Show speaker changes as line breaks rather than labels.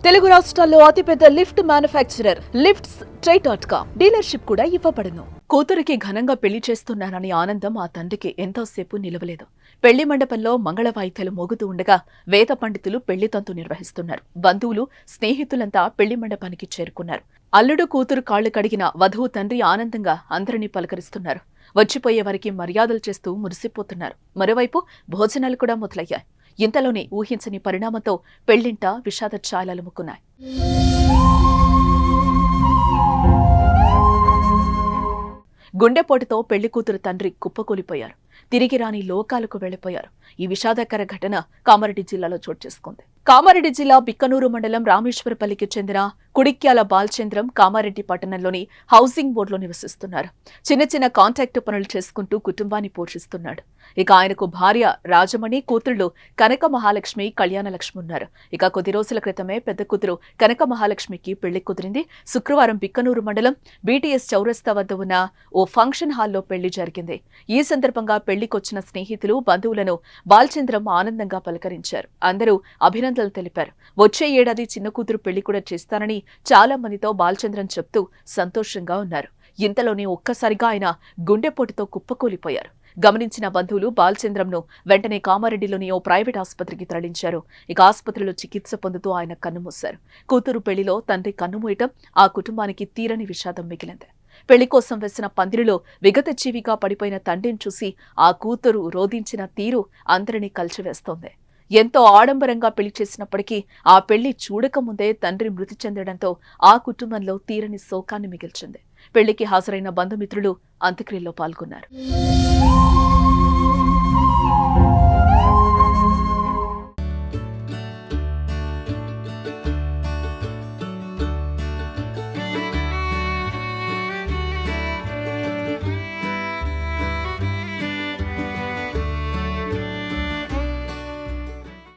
తెలుగు రాష్ట్రాల్లో అతిపెద్ద lift manufacturer lifts ట్రై.com dealership కూడా ఇవ్వబడును. కూతురికి ఘనంగా పెళ్లి చేస్తున్నానని ఆనందం ఆ తండ్రికి ఎంతోసేపు నిలవలేదు. పెళ్లి మండపంలో మంగళ వాయిద్యాలు మోగుతూ ఉండగా వేద పండితులు పెళ్లి తంతు నిర్వహిస్తున్నారు. బంధువులు, స్నేహితులంతా పెళ్లి మండపానికి చేరుకున్నారు. అల్లుడు కూతురు కాళ్లు కడిగిన వధువు తండ్రి ఆనందంగా అందరినీ పలకరిస్తున్నారు. వచ్చిపోయే వారికి మర్యాదలు చేస్తూ మురిసిపోతున్నారు. మరోవైపు భోజనాలు కూడా మొదలయ్యాయి. ఇంతలోనే ఊహించని పరిణామంతో పెళ్లింట విషాద ఛాయలలుముకున్నాయి. గుండెపోటుతో పెళ్లి కూతురు తండ్రి కుప్పకూలిపోయారు. తిరిగి రాని లోకాలకు వెళ్లిపోయారు. ఈ విషాదకర ఘటన కామారెడ్డి జిల్లాలో చోటు చేసుకుంది. కామారెడ్డి జిల్లా బిక్కనూరు మండలం రామేశ్వరపల్లికి చెందిన కుడిక్యాల బాలచంద్రం కామారెడ్డి పట్టణంలోని హౌసింగ్ బోర్డులో నివసిస్తున్నారు. చిన్న చిన్న కాంట్రాక్ట్ పనులు చేసుకుంటూ కుటుంబాన్ని పోషిస్తున్నాడు. ఇక ఆయనకు భార్య రాజమణి, కూతుళ్లు కనక మహాలక్ష్మి, కళ్యాణలక్ష్మి ఉన్నారు. ఇక కొద్ది రోజుల క్రితమే పెద్ద కూతురు కనక మహాలక్ష్మికి పెళ్లి కుదిరింది. శుక్రవారం బిక్కనూరు మండలం బీటీఎస్ చౌరస్తా వద్ద ఉన్న ఓ ఫంక్షన్ హాల్లో పెళ్లి జరిగింది. ఈ సందర్భంగా పెళ్లికొచ్చిన స్నేహితులు, బంధువులను బాలచంద్రం ఆనందంగా పలకరించారు. అందరూ అభినందనలు తెలిపారు. వచ్చే ఏడాది చిన్న కూతురు పెళ్లి కూడా చేస్తానని చాలా మందితో బాలచంద్రం చెప్తూ సంతోషంగా ఉన్నారు. ఇంతలోనే ఒక్కసారిగా ఆయన గుండెపోటుతో కుప్పకూలిపోయారు. గమనించిన బంధువులు బాలచంద్రంను వెంటనే కామారెడ్డిలోని ఓ ప్రైవేట్ ఆసుపత్రికి తరలించారు. ఇక ఆసుపత్రిలో చికిత్స పొందుతూ ఆయన కన్నుమూశారు. కూతురు పెళ్లిలో తండ్రి కన్నుమూయటం ఆ కుటుంబానికి తీరని విషాదం మిగిలింది. పెళ్లి కోసం వేసిన పందిరిలో విగత జీవిగా పడిపోయిన తండ్రిని చూసి ఆ కూతురు రోధించిన తీరు అందరినీ కలిచివేస్తోంది. ఎంతో ఆడంబరంగా పెళ్లి చేసినప్పటికీ ఆ పెళ్లి చూడకముందే తండ్రి మృతి చెందడంతో ఆ కుటుంబంలో తీరని శోకాన్ని మిగిల్చింది. పెళ్లికి హాజరైన బంధుమిత్రులు అంత్యక్రియల్లో పాల్గొన్నారు.